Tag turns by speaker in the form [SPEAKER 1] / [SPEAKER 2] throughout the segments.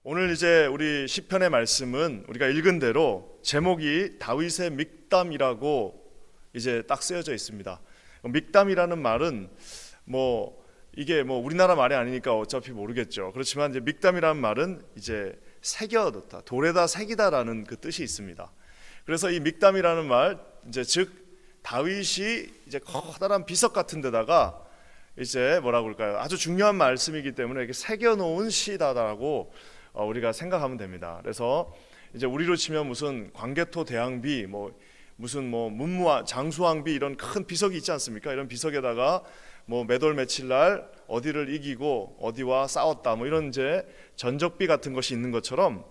[SPEAKER 1] 오늘 이제 우리 시편의 말씀은 우리가 읽은 대로 제목이 다윗의 믹담이라고 이제 딱 쓰여져 있습니다. 믹담이라는 말은 이게 우리나라 말이 아니니까 어차피 모르겠죠. 그렇지만 이제 믹담이라는 말은 이제 새겨놓다, 돌에다 새기다라는 그 뜻이 있습니다. 그래서 이 믹담이라는 말, 이제 즉 다윗이 이제 커다란 비석 같은 데다가 이제 뭐라고 할까요? 아주 중요한 말씀이기 때문에 이렇게 새겨놓은 시다라고 우리가 생각하면 됩니다. 그래서 이제 우리로 치면 무슨 광개토 대항비, 무슨 문무왕, 장수왕비 이런 큰 비석이 있지 않습니까? 이런 비석에다가 매돌 며칠 날 어디를 이기고 어디와 싸웠다, 이런 이제 전적비 같은 것이 있는 것처럼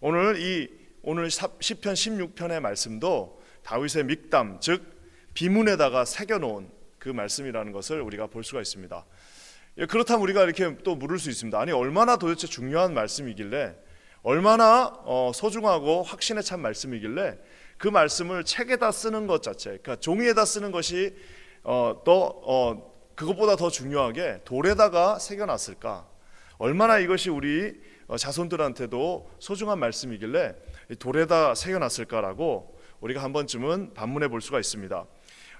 [SPEAKER 1] 오늘 시편 16편의 말씀도 다윗의 믹담, 즉 비문에다가 새겨놓은 그 말씀이라는 것을 우리가 볼 수가 있습니다. 그렇다면 우리가 이렇게 또 물을 수 있습니다. 아니, 얼마나 도대체 중요한 말씀이길래, 얼마나 소중하고 확신에 찬 말씀이길래 그 말씀을 책에다 쓰는 것 자체, 그러니까 종이에다 쓰는 것이 그것보다 더 중요하게 돌에다가 새겨놨을까? 얼마나 이것이 우리 자손들한테도 소중한 말씀이길래 돌에다 새겨놨을까라고 우리가 한 번쯤은 반문해 볼 수가 있습니다.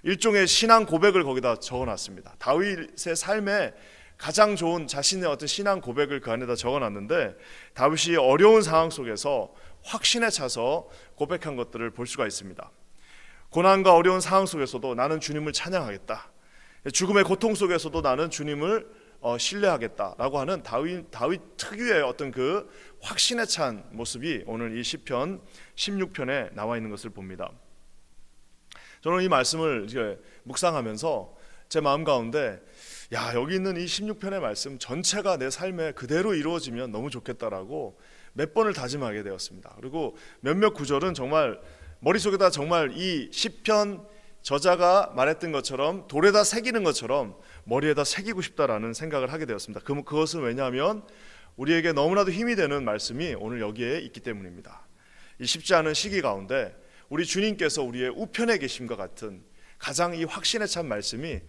[SPEAKER 1] 일종의 신앙 고백을 거기다 적어놨습니다. 다윗의 삶에 가장 좋은 자신의 어떤 신앙 고백을 그 안에다 적어놨는데, 다윗이 어려운 상황 속에서 확신에 차서 고백한 것들을 볼 수가 있습니다. 고난과 어려운 상황 속에서도 나는 주님을 찬양하겠다, 죽음의 고통 속에서도 나는 주님을 신뢰하겠다라고 하는 다윗 특유의 어떤 그 확신에 찬 모습이 오늘 이 시편 16편에 나와 있는 것을 봅니다. 저는 이 말씀을 이제 묵상하면서 제 마음 가운데 여기 있는 이 16편의 말씀 전체가 내 삶에 그대로 이루어지면 너무 좋겠다라고 몇 번을 다짐하게 되었습니다. 그리고 몇몇 구절은 정말 머릿속에다 정말 이 시편 저자가 말했던 것처럼 돌에다 새기는 것처럼 머리에다 새기고 싶다라는 생각을 하게 되었습니다. 그것은 왜냐하면 우리에게 너무나도 힘이 되는 말씀이 오늘 여기에 있기 때문입니다. 이 쉽지 않은 시기 가운데 우리 주님께서 우리의 우편에 계심과 같은 가장 이 확신에 찬 말씀이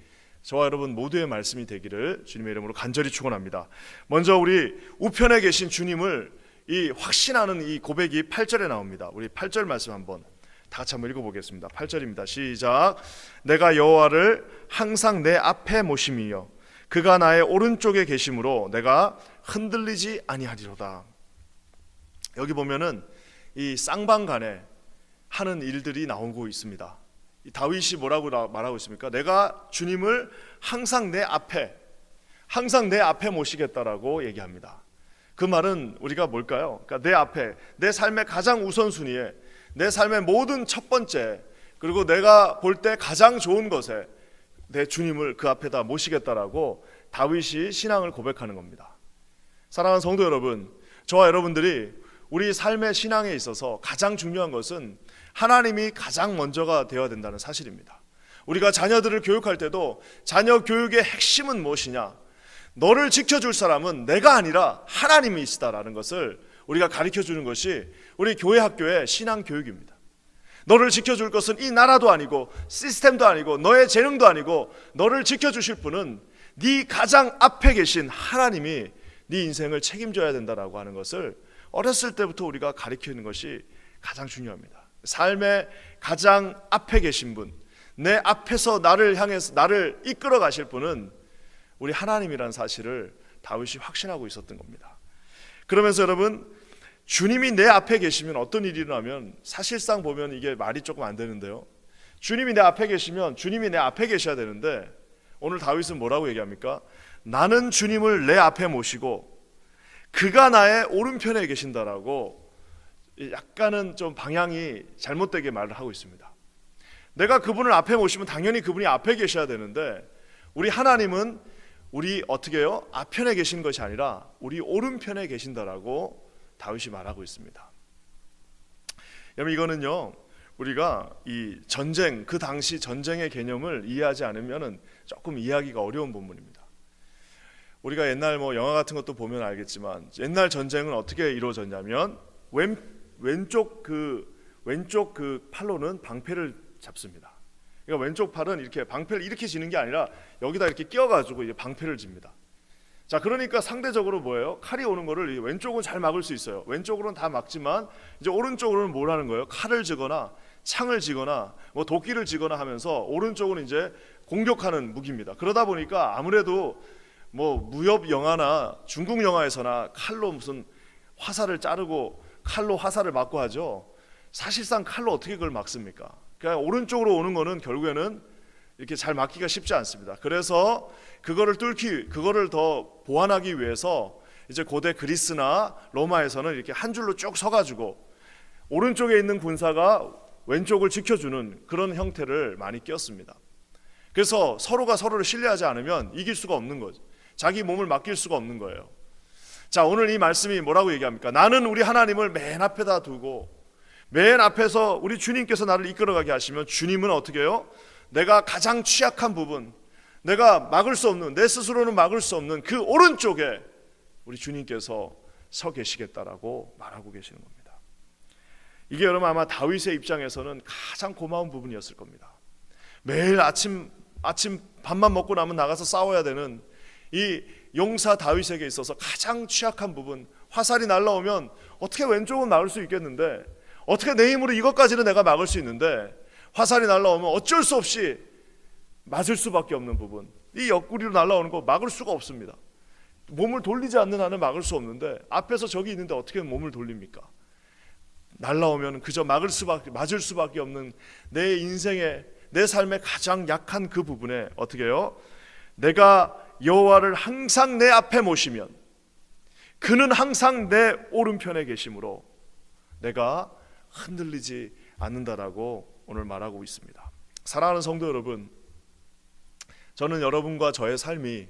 [SPEAKER 1] 저와 여러분 모두의 말씀이 되기를 주님의 이름으로 간절히 축원합니다. 먼저 우리 우편에 계신 주님을 이 확신하는 이 고백이 8절에 나옵니다. 우리 8절 말씀 한번 다 같이 한번 읽어보겠습니다. 8절입니다. 시작. 내가 여호와를 항상 내 앞에 모심이여 그가 나의 오른쪽에 계심으로 내가 흔들리지 아니하리로다. 여기 보면은 이 쌍방간에 하는 일들이 나오고 있습니다. 다윗이 뭐라고 말하고 있습니까? 내가 주님을 항상 내 앞에 모시겠다라고 얘기합니다. 그 말은 우리가 뭘까요? 그러니까 내 앞에, 내 삶의 가장 우선순위에, 내 삶의 모든 첫 번째, 그리고 내가 볼 때 가장 좋은 것에 내 주님을 그 앞에다 모시겠다라고 다윗이 신앙을 고백하는 겁니다. 사랑하는 성도 여러분, 저와 여러분들이 우리 삶의 신앙에 있어서 가장 중요한 것은 하나님이 가장 먼저가 되어야 된다는 사실입니다. 우리가 자녀들을 교육할 때도 자녀 교육의 핵심은 무엇이냐? 너를 지켜줄 사람은 내가 아니라 하나님이시다라는 것을 우리가 가르쳐주는 것이 우리 교회 학교의 신앙 교육입니다. 너를 지켜줄 것은 이 나라도 아니고 시스템도 아니고 너의 재능도 아니고 너를 지켜주실 분은 네 가장 앞에 계신 하나님이 네 인생을 책임져야 된다라고 하는 것을 어렸을 때부터 우리가 가르치는 것이 가장 중요합니다. 삶의 가장 앞에 계신 분, 내 앞에서 나를 향해서 나를 이끌어 가실 분은 우리 하나님이라는 사실을 다윗이 확신하고 있었던 겁니다. 그러면서 여러분, 주님이 내 앞에 계시면 어떤 일이 일어나면, 사실상 보면 이게 말이 조금 안 되는데요, 주님이 내 앞에 계시면 주님이 내 앞에 계셔야 되는데 오늘 다윗은 뭐라고 얘기합니까? 나는 주님을 내 앞에 모시고 그가 나의 오른편에 계신다라고 약간은 좀 방향이 잘못되게 말을 하고 있습니다. 내가 그분을 앞에 모시면 당연히 그분이 앞에 계셔야 되는데 우리 하나님은 우리 어떻게 해요? 앞편에 계신 것이 아니라 우리 오른편에 계신다라고 다윗이 말하고 있습니다. 여러분, 이거는요, 우리가 이 전쟁, 그 당시 전쟁의 개념을 이해하지 않으면 조금 이해하기가 어려운 부분입니다. 우리가 옛날 영화 같은 것도 보면 알겠지만 옛날 전쟁은 어떻게 이루어졌냐면 왼쪽 그 팔로는 방패를 잡습니다. 그러니까 왼쪽 팔은 이렇게 방패를 이렇게 지는 게 아니라 여기다 이렇게 끼워가지고 이제 방패를 집니다. 자, 그러니까 상대적으로 뭐예요? 칼이 오는 거를 왼쪽은 잘 막을 수 있어요. 왼쪽으로는 다 막지만 이제 오른쪽으로는 뭘 하는 거예요? 칼을 쥐거나 창을 쥐거나 뭐 도끼를 쥐거나 하면서 오른쪽은 이제 공격하는 무기입니다. 그러다 보니까 아무래도 뭐 무협 영화나 중국 영화에서나 칼로 무슨 화살을 자르고 칼로 화살을 막고 하죠. 사실상 칼로 어떻게 그걸 막습니까? 그러니까 오른쪽으로 오는 거는 결국에는 이렇게 잘 막기가 쉽지 않습니다. 그래서 그거를 더 보완하기 위해서 이제 고대 그리스나 로마에서는 이렇게 한 줄로 쭉 서가지고 오른쪽에 있는 군사가 왼쪽을 지켜주는 그런 형태를 많이 띄었습니다. 그래서 서로가 서로를 신뢰하지 않으면 이길 수가 없는 거죠. 자기 몸을 맡길 수가 없는 거예요. 자, 오늘 이 말씀이 뭐라고 얘기합니까? 나는 우리 하나님을 맨 앞에다 두고 맨 앞에서 우리 주님께서 나를 이끌어가게 하시면 주님은 어떻게 해요? 내가 가장 취약한 부분, 내가 막을 수 없는, 내 스스로는 막을 수 없는 그 오른쪽에 우리 주님께서 서 계시겠다라고 말하고 계시는 겁니다. 이게 여러분 아마 다윗의 입장에서는 가장 고마운 부분이었을 겁니다. 매일 아침 밥만 먹고 나면 나가서 싸워야 되는 이 용사 다윗에게 있어서 가장 취약한 부분, 화살이 날라오면 어떻게 왼쪽은 막을 수 있겠는데, 어떻게 내 힘으로 이것까지는 내가 막을 수 있는데 화살이 날라오면 어쩔 수 없이 맞을 수밖에 없는 부분, 이 옆구리로 날라오는 거 막을 수가 없습니다. 몸을 돌리지 않는 한은 막을 수 없는데 앞에서 적이 있는데 어떻게 몸을 돌립니까? 날라오면 그저 맞을 수밖에 없는 내 인생의, 내 삶의 가장 약한 그 부분에 어떻게 해요? 내가 여호와를 항상 내 앞에 모시면 그는 항상 내 오른편에 계심으로 내가 흔들리지 않는다라고 오늘 말하고 있습니다. 사랑하는 성도 여러분, 저는 여러분과 저의 삶이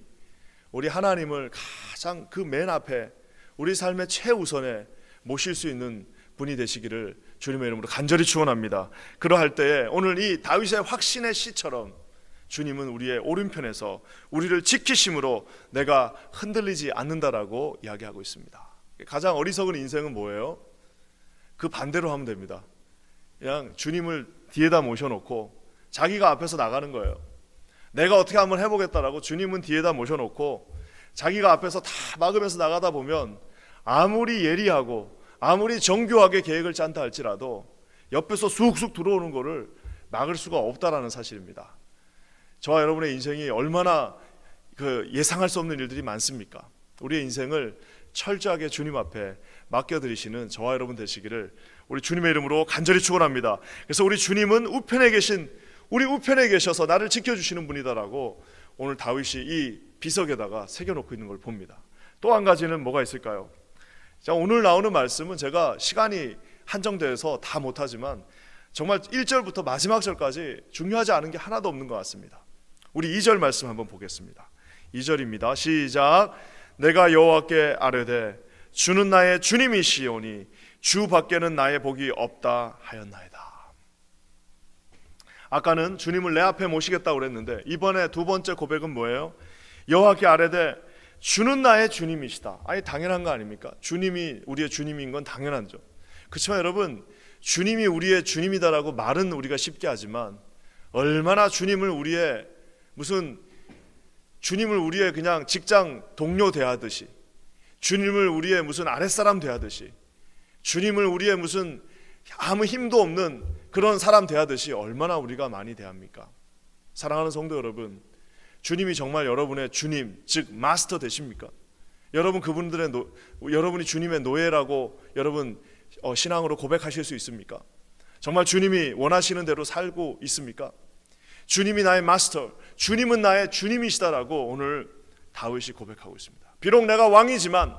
[SPEAKER 1] 우리 하나님을 가장 그 맨 앞에 우리 삶의 최우선에 모실 수 있는 분이 되시기를 주님의 이름으로 간절히 축원합니다. 그러할 때에 오늘 이 다윗의 확신의 시처럼 주님은 우리의 오른편에서 우리를 지키심으로 내가 흔들리지 않는다라고 이야기하고 있습니다. 가장 어리석은 인생은 뭐예요? 그 반대로 하면 됩니다. 그냥 주님을 뒤에다 모셔놓고 자기가 앞에서 나가는 거예요. 내가 어떻게 한번 해보겠다라고 주님은 뒤에다 모셔놓고 자기가 앞에서 다 막으면서 나가다 보면 아무리 예리하고 아무리 정교하게 계획을 짠다 할지라도 옆에서 쑥쑥 들어오는 거를 막을 수가 없다라는 사실입니다. 저와 여러분의 인생이 얼마나 예상할 수 없는 일들이 많습니까? 우리의 인생을 철저하게 주님 앞에 맡겨드리시는 저와 여러분 되시기를 우리 주님의 이름으로 간절히 축원합니다. 그래서 우리 주님은 우편에 계셔서 나를 지켜주시는 분이다라고 오늘 다윗이 이 비석에다가 새겨놓고 있는 걸 봅니다. 또 한 가지는 뭐가 있을까요? 자, 오늘 나오는 말씀은 제가 시간이 한정돼서 다 못하지만 정말 1절부터 마지막 절까지 중요하지 않은 게 하나도 없는 것 같습니다. 우리 2절 말씀 한번 보겠습니다. 2절입니다. 시작. 내가 여호와께 아뢰되 주는 나의 주님이시오니 주 밖에는 나의 복이 없다 하였나이다. 아까는 주님을 내 앞에 모시겠다고 그랬는데 이번에 두 번째 고백은 뭐예요? 여호와께 아뢰되 주는 나의 주님이시다. 아니 당연한 거 아닙니까? 주님이 우리의 주님인 건 당연하죠. 그렇지만 여러분, 주님이 우리의 주님이다라고 말은 우리가 쉽게 하지만 얼마나 주님을 우리의 그냥 직장 동료 대하듯이, 주님을 우리의 무슨 아랫사람 대하듯이, 주님을 우리의 무슨 아무 힘도 없는 그런 사람 대하듯이 얼마나 우리가 많이 대합니까? 사랑하는 성도 여러분, 주님이 정말 여러분의 주님, 즉 마스터 되십니까? 여러분이 주님의 노예라고 여러분 신앙으로 고백하실 수 있습니까? 정말 주님이 원하시는 대로 살고 있습니까? 주님이 나의 마스터, 주님은 나의 주님이시다라고 오늘 다윗이 고백하고 있습니다. 비록 내가 왕이지만,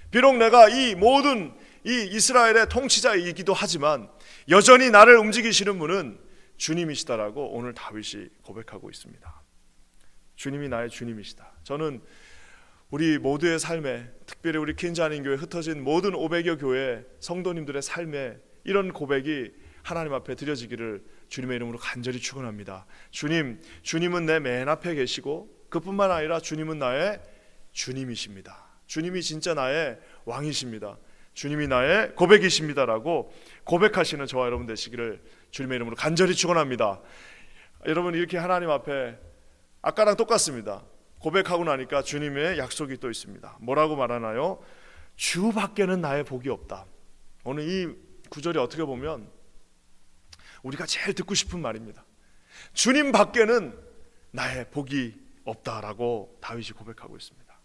[SPEAKER 1] 비록 내가 이 모든 이 이스라엘의 통치자이기도 하지만 여전히 나를 움직이시는 분은 주님이시다라고 오늘 다윗이 고백하고 있습니다. 주님이 나의 주님이시다. 저는 우리 모두의 삶에, 특별히 우리 퀸즈한인교회 흩어진 모든 500여 교회 성도님들의 삶에 이런 고백이 하나님 앞에 드려지기를 주님의 이름으로 간절히 축원합니다. 주님은 내 맨 앞에 계시고 그뿐만 아니라 주님은 나의 주님이십니다. 주님이 진짜 나의 왕이십니다. 주님이 나의 고백이십니다라고 고백하시는 저와 여러분 되시기를 주님의 이름으로 간절히 축원합니다. 여러분, 이렇게 하나님 앞에 아까랑 똑같습니다. 고백하고 나니까 주님의 약속이 또 있습니다. 뭐라고 말하나요? 주 밖에는 나의 복이 없다. 오늘 이 구절이 어떻게 보면 우리가 제일 듣고 싶은 말입니다. 주님 밖에는 나의 복이 없다라고 다윗이 고백하고 있습니다.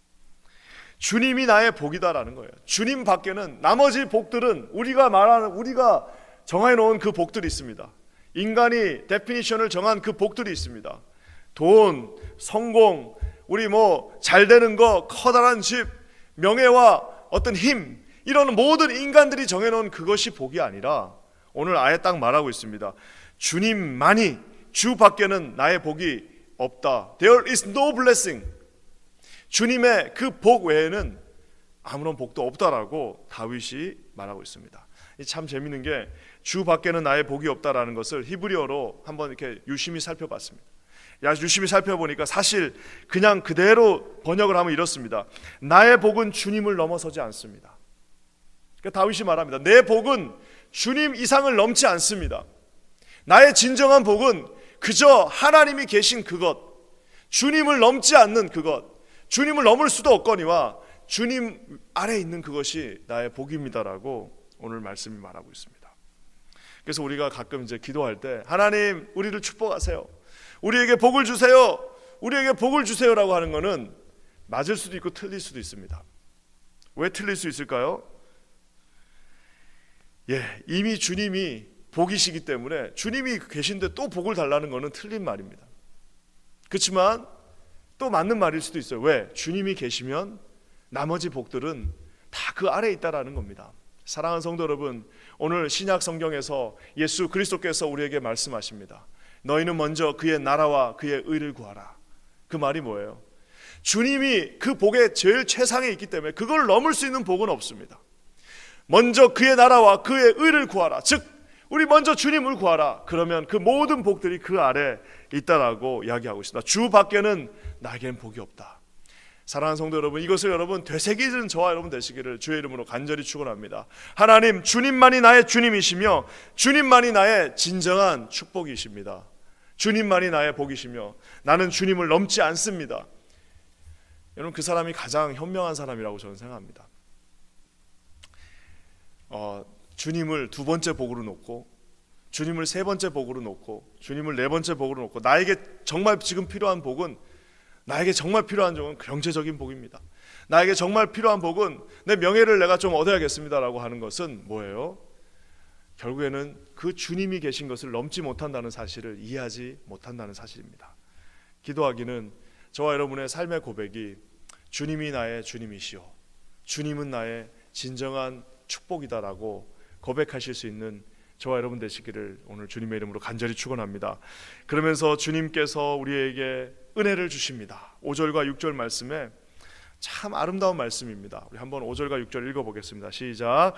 [SPEAKER 1] 주님이 나의 복이다라는 거예요. 주님 밖에는 나머지 복들은 우리가 정해 놓은 그 복들이 있습니다. 인간이 데피니션을 정한 그 복들이 있습니다. 돈, 성공, 우리 잘 되는 거, 커다란 집, 명예와 어떤 힘, 이런 모든 인간들이 정해놓은 그것이 복이 아니라 오늘 아예 딱 말하고 있습니다. 주님만이, 주 밖에는 나의 복이 없다. There is no blessing. 주님의 그 복 외에는 아무런 복도 없다라고 다윗이 말하고 있습니다. 참 재밌는 게 주 밖에는 나의 복이 없다라는 것을 히브리어로 한번 이렇게 유심히 살펴봤습니다. 유심히 살펴보니까 사실 그냥 그대로 번역을 하면 이렇습니다. 나의 복은 주님을 넘어서지 않습니다. 그러니까 다윗이 말합니다. 내 복은 주님 이상을 넘지 않습니다. 나의 진정한 복은 그저 하나님이 계신 그것, 주님을 넘지 않는 그것, 주님을 넘을 수도 없거니와 주님 아래 있는 그것이 나의 복입니다라고 오늘 말씀이 말하고 있습니다. 그래서 우리가 가끔 이제 기도할 때 하나님 우리를 축복하세요, 우리에게 복을 주세요, 우리에게 복을 주세요라고 하는 것은 맞을 수도 있고 틀릴 수도 있습니다. 왜 틀릴 수 있을까요? 이미 주님이 복이시기 때문에 주님이 계신데 또 복을 달라는 것은 틀린 말입니다. 그렇지만 또 맞는 말일 수도 있어요. 왜? 주님이 계시면 나머지 복들은 다 그 아래에 있다라는 겁니다. 사랑하는 성도 여러분, 오늘 신약 성경에서 예수 그리스도께서 우리에게 말씀하십니다. 너희는 먼저 그의 나라와 그의 의를 구하라. 그 말이 뭐예요? 주님이 그 복의 제일 최상에 있기 때문에 그걸 넘을 수 있는 복은 없습니다. 먼저 그의 나라와 그의 의를 구하라. 즉 우리 먼저 주님을 구하라. 그러면 그 모든 복들이 그 아래 있다라고 이야기하고 있습니다. 주 밖에는 나에게는 복이 없다. 사랑하는 성도 여러분, 이것을 여러분 되새기는 저와 여러분 되시기를 주의 이름으로 간절히 축원합니다. 하나님, 주님만이 나의 주님이시며 주님만이 나의 진정한 축복이십니다. 주님만이 나의 복이시며 나는 주님을 넘지 않습니다. 여러분, 그 사람이 가장 현명한 사람이라고 저는 생각합니다. 주님을 두 번째 복으로 놓고, 주님을 세 번째 복으로 놓고, 주님을 네 번째 복으로 놓고, 나에게 정말 지금 필요한 복은, 나에게 정말 필요한 복은 경제적인 복입니다. 나에게 정말 필요한 복은 내 명예를 내가 좀 얻어야겠습니다라고 하는 것은 뭐예요? 결국에는 그 주님이 계신 것을 넘지 못한다는 사실을 이해하지 못한다는 사실입니다. 기도하기는 저와 여러분의 삶의 고백이 주님이 나의 주님이시오, 주님은 나의 진정한 축복이다라고 고백하실 수 있는 저와 여러분 되시기를 오늘 주님의 이름으로 간절히 축원합니다. 그러면서 주님께서 우리에게 은혜를 주십니다. 5절과 6절 말씀에 참 아름다운 말씀입니다. 우리 한번 5절과 6절 읽어보겠습니다. 시작.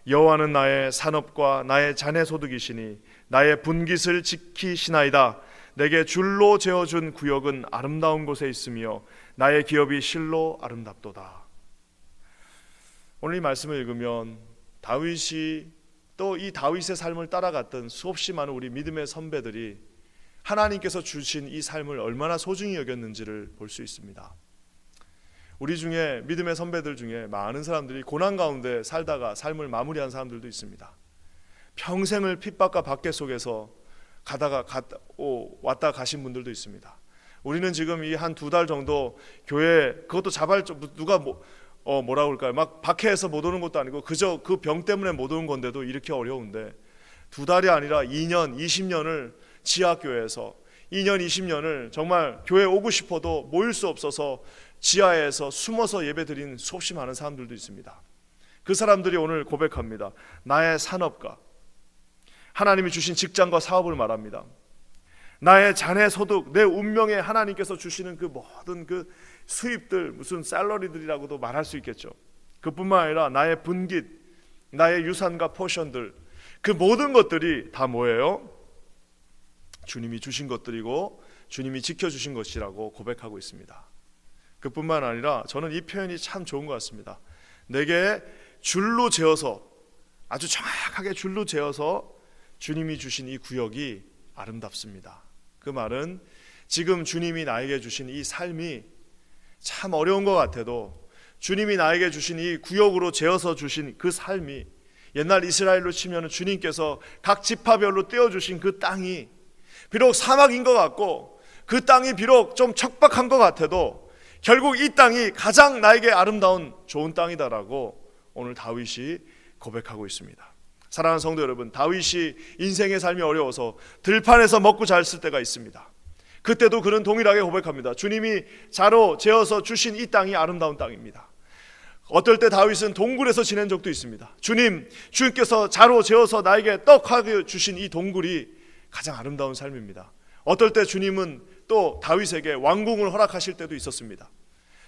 [SPEAKER 1] 여호와는 나의 산업과 나의 자네 소득이시니 나의 분깃을 지키시나이다. 내게 줄로 재어준 구역은 아름다운 곳에 있으며 나의 기업이 실로 아름답도다. 오늘 이 말씀을 읽으면 다윗이 또 이 다윗의 삶을 따라갔던 수없이 많은 우리 믿음의 선배들이 하나님께서 주신 이 삶을 얼마나 소중히 여겼는지를 볼 수 있습니다. 우리 중에 믿음의 선배들 중에 많은 사람들이 고난 가운데 살다가 삶을 마무리한 사람들도 있습니다. 평생을 핍박과 박해 속에서 왔다 가신 분들도 있습니다. 우리는 지금 이 한 2달 정도 교회, 그것도 누가 뭐라고 할까요? 막 박해해서 못 오는 것도 아니고 그저 그 병 때문에 못 오는 건데도 이렇게 어려운데 2달이 아니라 2년, 20년을 지하교회에서 2년, 20년을 정말 교회 오고 싶어도 모일 수 없어서 지하에서 숨어서 예배드린 수없이 많은 사람들도 있습니다. 그 사람들이 오늘 고백합니다. 나의 산업과 하나님이 주신 직장과 사업을 말합니다. 나의 자네 소득, 내 운명에 하나님께서 주시는 그 모든 그 수입들, 무슨 샐러리들이라고도 말할 수 있겠죠. 그뿐만 아니라 나의 분깃, 나의 유산과 포션들, 그 모든 것들이 다 뭐예요? 주님이 주신 것들이고 주님이 지켜주신 것이라고 고백하고 있습니다. 그뿐만 아니라 저는 이 표현이 참 좋은 것 같습니다. 내게 줄로 재어서, 아주 정확하게 줄로 재어서 주님이 주신 이 구역이 아름답습니다. 그 말은 지금 주님이 나에게 주신 이 삶이 참 어려운 것 같아도 주님이 나에게 주신 이 구역으로 재어서 주신 그 삶이, 옛날 이스라엘로 치면 주님께서 각 지파별로 떼어주신 그 땅이 비록 사막인 것 같고 그 땅이 비록 좀 척박한 것 같아도 결국 이 땅이 가장 나에게 아름다운 좋은 땅이다라고 오늘 다윗이 고백하고 있습니다. 사랑하는 성도 여러분, 다윗이 인생의 삶이 어려워서 들판에서 먹고 잤을 때가 있습니다. 그때도 그는 동일하게 고백합니다. 주님이 자로 재어서 주신 이 땅이 아름다운 땅입니다. 어떨 때 다윗은 동굴에서 지낸 적도 있습니다. 주님께서 자로 재어서 나에게 떡하게 주신 이 동굴이 가장 아름다운 삶입니다. 어떨 때 주님은 또 다윗에게 왕궁을 허락하실 때도 있었습니다.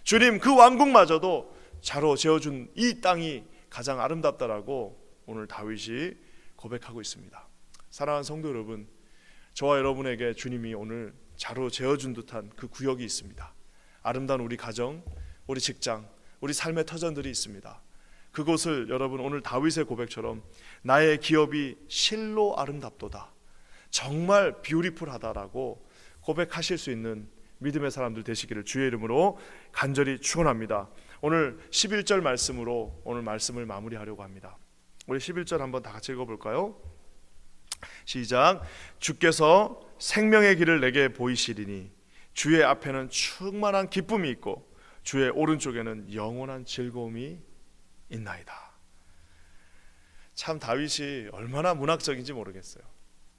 [SPEAKER 1] 주님, 그 왕궁마저도 자로 재어준 이 땅이 가장 아름답다라고 오늘 다윗이 고백하고 있습니다. 사랑하는 성도 여러분, 저와 여러분에게 주님이 오늘 자로 재어준 듯한 그 구역이 있습니다. 아름다운 우리 가정, 우리 직장, 우리 삶의 터전들이 있습니다. 그곳을 여러분 오늘 다윗의 고백처럼 나의 기업이 실로 아름답도다, 정말 뷰티풀하다라고 고백하실 수 있는 믿음의 사람들 되시기를 주의 이름으로 간절히 축원합니다. 오늘 11절 말씀으로 오늘 말씀을 마무리하려고 합니다. 우리 11절 한번 다 같이 읽어볼까요? 시작. 주께서 생명의 길을 내게 보이시리니 주의 앞에는 충만한 기쁨이 있고 주의 오른쪽에는 영원한 즐거움이 있나이다. 참 다윗이 얼마나 문학적인지 모르겠어요.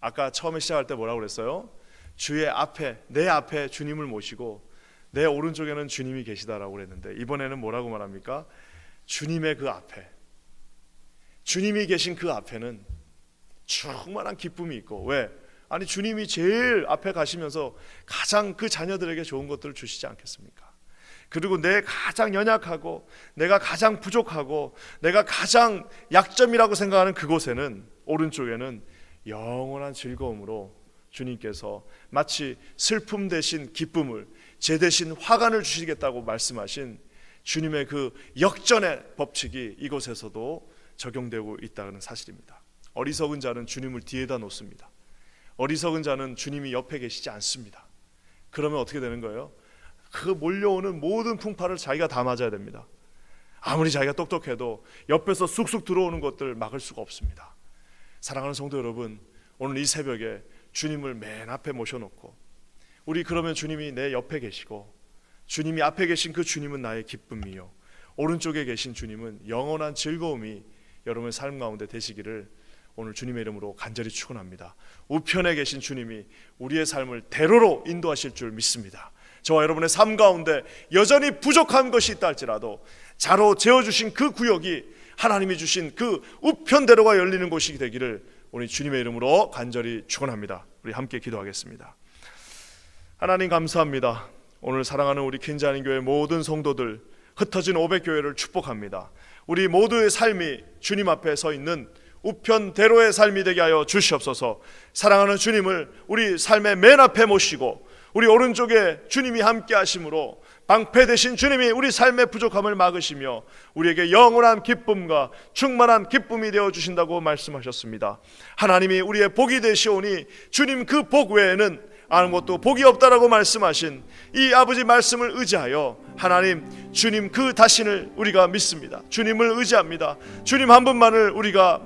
[SPEAKER 1] 아까 처음에 시작할 때 뭐라고 그랬어요? 주의 앞에, 내 앞에 주님을 모시고 내 오른쪽에는 주님이 계시다라고 그랬는데 이번에는 뭐라고 말합니까? 주님의 그 앞에, 주님이 계신 그 앞에는 충만한 기쁨이 있고. 왜? 아니 주님이 제일 앞에 가시면서 가장 그 자녀들에게 좋은 것들을 주시지 않겠습니까? 그리고 내 가장 연약하고 내가 가장 부족하고 내가 가장 약점이라고 생각하는 그곳에는, 오른쪽에는 영원한 즐거움으로 주님께서 마치 슬픔 대신 기쁨을, 제 대신 화관을 주시겠다고 말씀하신 주님의 그 역전의 법칙이 이곳에서도 적용되고 있다는 사실입니다. 어리석은 자는 주님을 뒤에다 놓습니다. 어리석은 자는 주님이 옆에 계시지 않습니다. 그러면 어떻게 되는 거예요? 그 몰려오는 모든 풍파를 자기가 다 맞아야 됩니다. 아무리 자기가 똑똑해도 옆에서 쑥쑥 들어오는 것들을 막을 수가 없습니다. 사랑하는 성도 여러분, 오늘 이 새벽에 주님을 맨 앞에 모셔놓고, 우리 그러면 주님이 내 옆에 계시고 주님이 앞에 계신 그 주님은 나의 기쁨이요, 오른쪽에 계신 주님은 영원한 즐거움이 여러분의 삶 가운데 되시기를 오늘 주님의 이름으로 간절히 축원합니다. 우편에 계신 주님이 우리의 삶을 대로로 인도하실 줄 믿습니다. 저와 여러분의 삶 가운데 여전히 부족한 것이 있다 할지라도 자로 재어주신 그 구역이 하나님이 주신 그 우편대로가 열리는 곳이 되기를 오늘 주님의 이름으로 간절히 축원합니다. 우리 함께 기도하겠습니다. 하나님 감사합니다. 오늘 사랑하는 우리 킨자니 교회 모든 성도들, 흩어진 500교회를 축복합니다. 우리 모두의 삶이 주님 앞에 서 있는 우편대로의 삶이 되게 하여 주시옵소서. 사랑하는 주님을 우리 삶의 맨 앞에 모시고 우리 오른쪽에 주님이 함께 하심으로 방패 되신 주님이 우리 삶의 부족함을 막으시며 우리에게 영원한 기쁨과 충만한 기쁨이 되어 주신다고 말씀하셨습니다. 하나님이 우리의 복이 되시오니 주님 그 복 외에는 아무것도 복이 없다라고 말씀하신 이 아버지 말씀을 의지하여 하나님, 주님 그 다신을 우리가 믿습니다. 주님을 의지합니다. 주님 한 분만을 우리가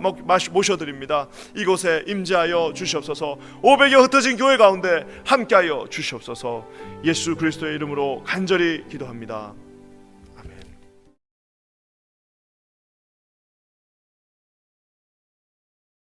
[SPEAKER 1] 모셔드립니다. 이곳에 임재하여 주시옵소서. 500여 흩어진 교회 가운데 함께하여 주시옵소서. 예수 그리스도의 이름으로 간절히 기도합니다.